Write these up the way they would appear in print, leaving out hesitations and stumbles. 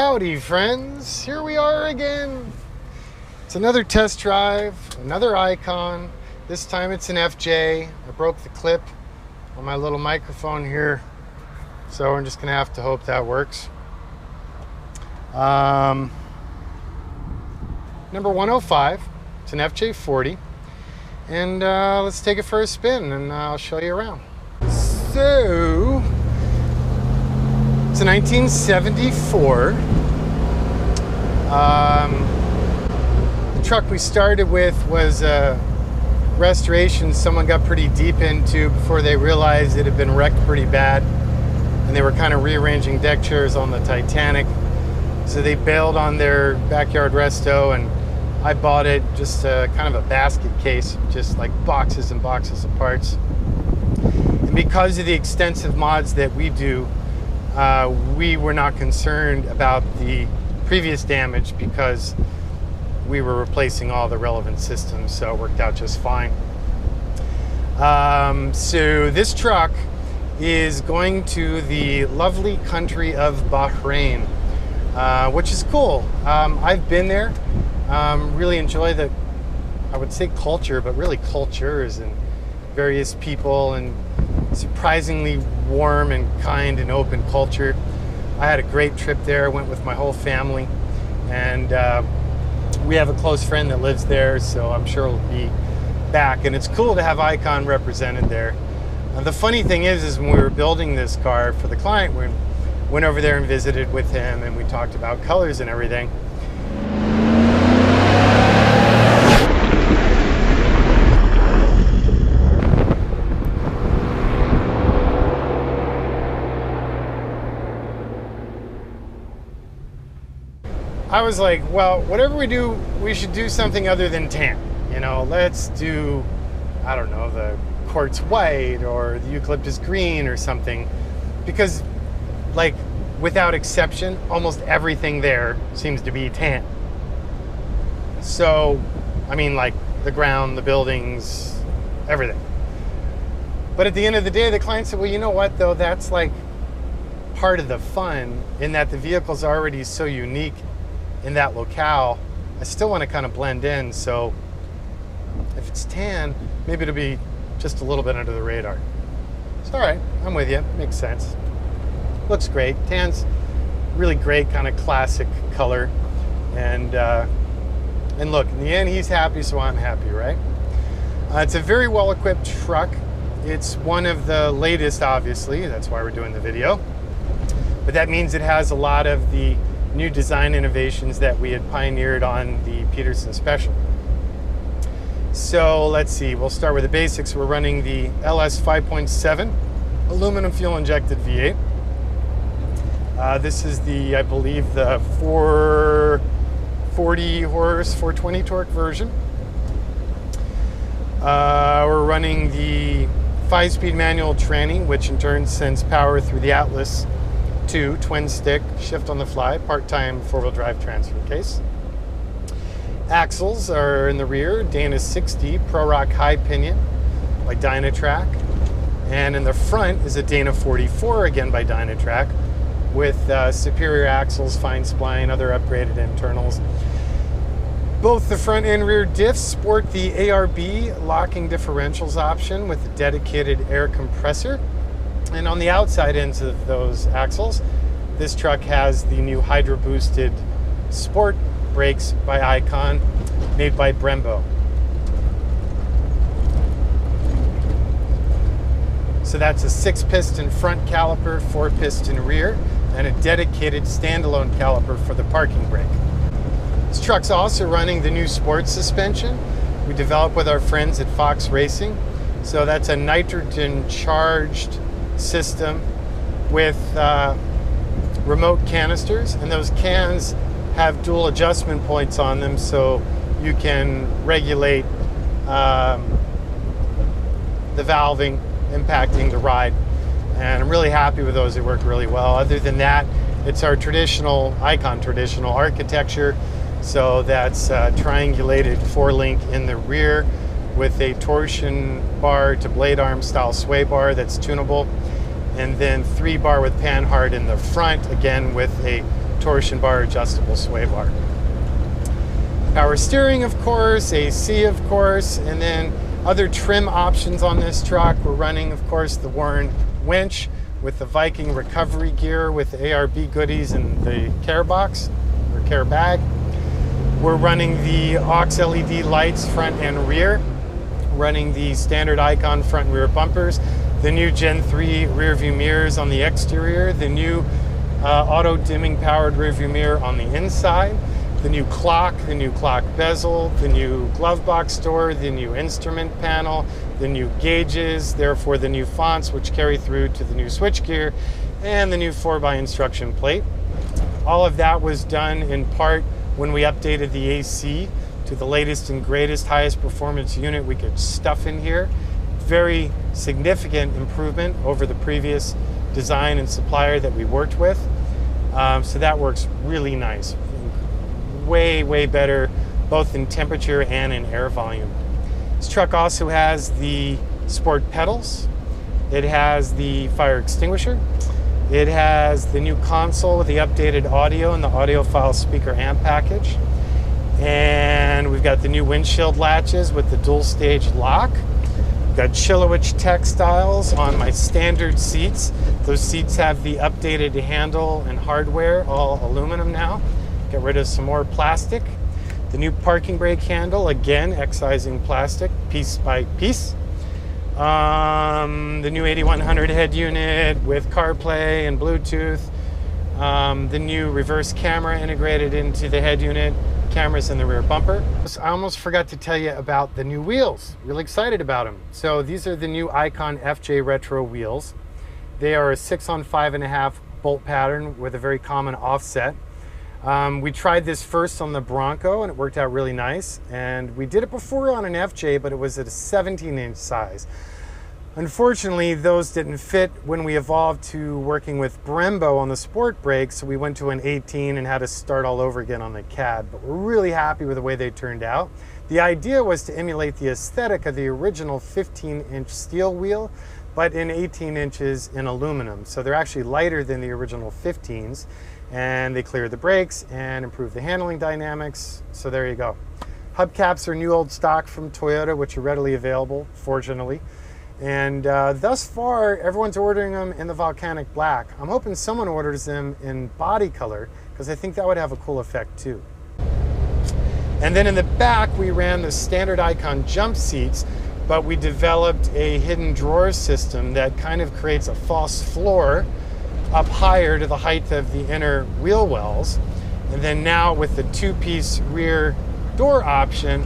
Howdy friends, here we are again. It's another test drive, another Icon. This time it's an FJ. I broke the clip on my little microphone here, so I'm just gonna have to hope that works. Number 105, it's an FJ40. And let's take it for a spin and I'll show you around. So, it's a 1974. The truck we started with was a restoration someone got pretty deep into before they realized it had been wrecked pretty bad. And they were kind of rearranging deck chairs on the Titanic. So they bailed on their backyard resto, and I bought it just kind of a basket case, just like boxes and boxes of parts. And because of the extensive mods that we do, we were not concerned about the previous damage because we were replacing all the relevant systems, so it worked out just fine. So this truck is going to the lovely country of Bahrain, which is cool. I've been there. Really enjoy the, I would say culture, but really cultures and various people, and surprisingly warm and kind and open culture. I had a great trip there. I went with my whole family, and we have a close friend that lives there, so I'm sure we'll be back. And it's cool to have Icon represented there. The funny thing is when we were building this car for the client, we went over there and visited with him, and we talked about colors and everything. I was like, well, whatever we do, we should do something other than tan. You know, let's do, I don't know, the quartz white or the eucalyptus green or something. Because, like, without exception, almost everything there seems to be tan. So, I mean, like, the ground, the buildings, everything. But at the end of the day, the client said, well, you know what, though? That's, like, part of the fun in that the vehicle's already so unique in that locale. I still want to kind of blend in, so if it's tan, maybe it'll be just a little bit under the radar. It's all right, I'm with you, makes sense. Looks great. Tan's really great, kind of classic color, and look, in the end, he's happy, so I'm happy, right? It's a very well-equipped truck. It's one of the latest, obviously, that's why we're doing the video, but that means it has a lot of the new design innovations that we had pioneered on the Peterson Special. So let's see, we'll start with the basics. We're running the LS 5.7 aluminum fuel injected V8. This is the, I believe, the 440 horse, 420 torque version. We're running the 5-speed manual tranny, which in turn sends power through the Atlas 2 twin stick shift on the fly part-time 4-wheel drive transfer case. Axles are in the rear, Dana 60 Pro Rock high pinion by Dynatrac, and in the front is a Dana 44 again by Dynatrac with superior axles, fine spline, other upgraded internals. Both the front and rear diffs sport the ARB locking differentials option with a dedicated air compressor. And on the outside ends of those axles, this truck has the new Hydro Boosted Sport brakes by Icon, made by Brembo. So that's a 6-piston front caliper, 4-piston rear, and a dedicated standalone caliper for the parking brake. This truck's also running the new sports suspension we developed with our friends at Fox Racing. So that's a nitrogen charged system with remote canisters, and those cans have dual adjustment points on them, so you can regulate the valving impacting the ride. And I'm really happy with those. They work really well. Other than that, it's our traditional Icon traditional architecture, so that's triangulated 4-link in the rear with a torsion bar to blade arm style sway bar that's tunable, and then 3-bar with panhard in the front, again with a torsion bar, adjustable sway bar. Power steering, of course, AC, of course, and then other trim options on this truck. We're running, of course, the Warren winch with the Viking recovery gear with the ARB goodies and the care box or care bag. We're running the aux LED lights front and rear, running the standard ICON front and rear bumpers, the new Gen 3 rear view mirrors on the exterior, the new auto dimming powered rear view mirror on the inside, the new clock bezel, the new glove box door, the new instrument panel, the new gauges, therefore the new fonts which carry through to the new switchgear, and the new 4x instruction plate. All of that was done in part when we updated the AC to the latest and greatest, highest performance unit we could stuff in here. Very significant improvement over the previous design and supplier that we worked with. So that works really nice. Way better, both in temperature and in air volume. This truck also has the sport pedals. It has the fire extinguisher. It has the new console with the updated audio and the audiophile speaker amp package. And we've got the new windshield latches with the dual stage lock. We've got Chilowich textiles on my standard seats. Those seats have the updated handle and hardware, all aluminum now. Get rid of some more plastic. The new parking brake handle, again, excising plastic piece by piece. The new 8100 head unit with CarPlay and Bluetooth. The new reverse camera integrated into the head unit, cameras in the rear bumper. I almost forgot to tell you about the new wheels. Really excited about them. So these are the new ICON FJ Retro wheels. They are a 6-on-5.5 bolt pattern with a very common offset. We tried this first on the Bronco and it worked out really nice. And we did it before on an FJ, but it was at a 17-inch size. Unfortunately, those didn't fit when we evolved to working with Brembo on the sport brakes, so we went to an 18 and had to start all over again on the CAD. But we're really happy with the way they turned out. The idea was to emulate the aesthetic of the original 15-inch steel wheel, but in 18 inches in aluminum. So they're actually lighter than the original 15s. And they clear the brakes and improve the handling dynamics. So there you go. Hubcaps are new old stock from Toyota, which are readily available, fortunately. And thus far, everyone's ordering them in the volcanic black. I'm hoping someone orders them in body color, because I think that would have a cool effect too. And then in the back, we ran the standard ICON jump seats, but we developed a hidden drawer system that kind of creates a false floor up higher to the height of the inner wheel wells. And then now with the two-piece rear door option,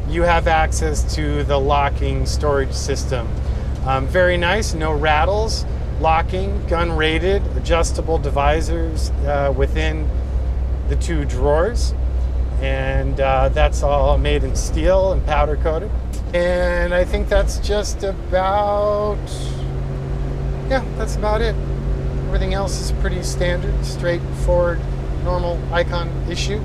you have access to the locking storage system. Very nice, no rattles, locking, gun rated, adjustable divisors within the two drawers. And that's all made in steel and powder coated. And I think that's just about, yeah, that's about it. Everything else is pretty standard, straightforward, normal ICON issue.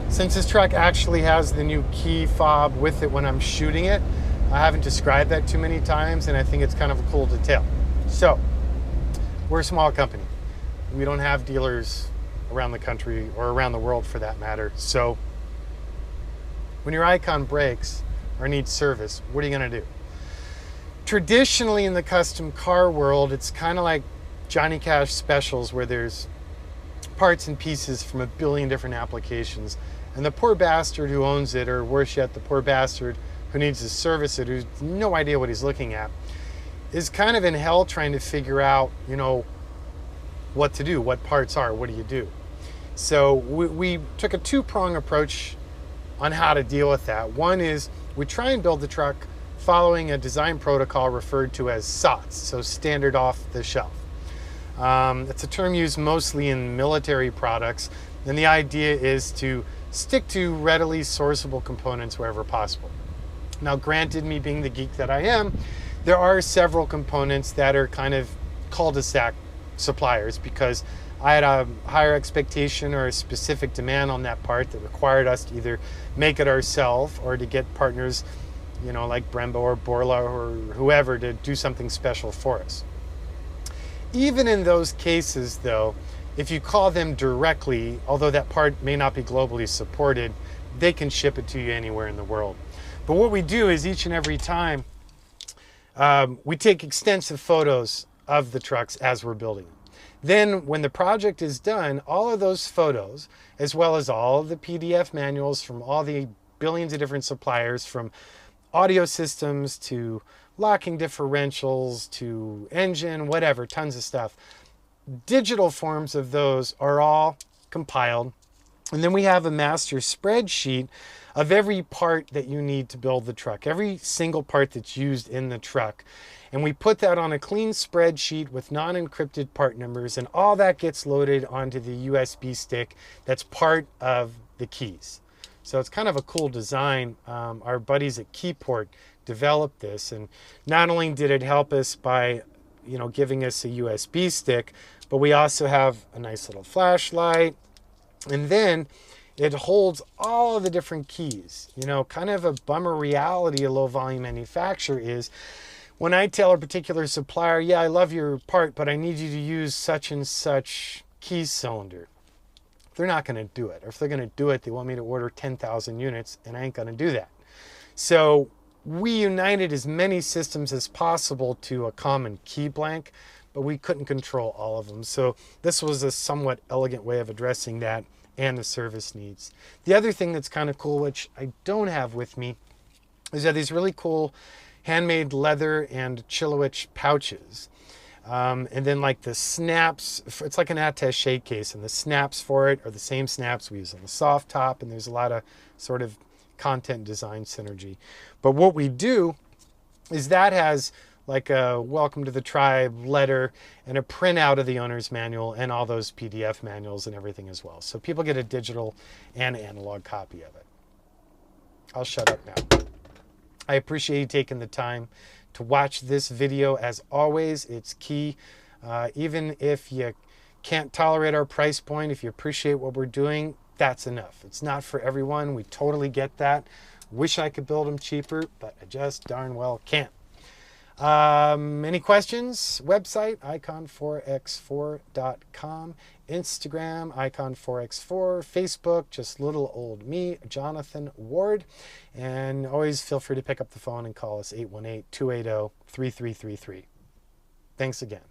Since this truck actually has the new key fob with it when I'm shooting it, I haven't described that too many times, and I think it's kind of a cool detail. So, we're a small company. We don't have dealers around the country or around the world for that matter. So, when your ICON breaks or needs service, what are you gonna do? Traditionally in the custom car world, it's kind of like Johnny Cash specials where there's parts and pieces from a billion different applications. And the poor bastard who owns it, or worse yet, the poor bastard who needs to service it, who's no idea what he's looking at, is kind of in hell trying to figure out, you know, what to do, what parts are, what do you do? So we took a two-prong approach on how to deal with that. One is we try and build the truck following a design protocol referred to as SOTS, so standard off the shelf. It's a term used mostly in military products, and the idea is to stick to readily sourceable components wherever possible. Now, granted, me being the geek that I am, there are several components that are kind of cul-de-sac suppliers because I had a higher expectation or a specific demand on that part that required us to either make it ourselves or to get partners, you know, like Brembo or Borla or whoever to do something special for us. Even in those cases, though, if you call them directly, although that part may not be globally supported, they can ship it to you anywhere in the world. But what we do is each and every time we take extensive photos of the trucks as we're building them. Then when the project is done, all of those photos, as well as all of the PDF manuals from all the billions of different suppliers, from audio systems to locking differentials to engine, whatever, tons of stuff. Digital forms of those are all compiled. And then we have a master spreadsheet of every part that you need to build the truck, every single part that's used in the truck. And we put that on a clean spreadsheet with non-encrypted part numbers, and all that gets loaded onto the USB stick that's part of the keys. So it's kind of a cool design. Our buddies at Keyport developed this, and not only did it help us by, giving us a USB stick, but we also have a nice little flashlight, and then it holds all of the different keys. Kind of a bummer reality a low volume manufacturer is when I tell a particular supplier, yeah, I love your part, but I need you to use such and such key cylinder. They're not going to do it. Or if they're going to do it, they want me to order 10,000 units, and I ain't going to do that. So we united as many systems as possible to a common key blank, but we couldn't control all of them. So this was a somewhat elegant way of addressing that and the service needs. The other thing that's kind of cool, which I don't have with me, is that these really cool handmade leather and Chilowich pouches. And then like the snaps, it's like an attaché case, and the snaps for it are the same snaps we use on the soft top, and there's a lot of sort of content design synergy. But what we do is that has like a welcome to the tribe letter and a printout of the owner's manual and all those PDF manuals and everything as well. So people get a digital and analog copy of it. I'll shut up now. I appreciate you taking the time to watch this video. As always, it's key. Even if you can't tolerate our price point, if you appreciate what we're doing, that's enough. It's not for everyone. We totally get that. Wish I could build them cheaper, but I just darn well can't. Any questions? Website, icon4x4.com. Instagram, icon4x4. Facebook, just little old me, Jonathan Ward. And always feel free to pick up the phone and call us 818-280-3333. Thanks again.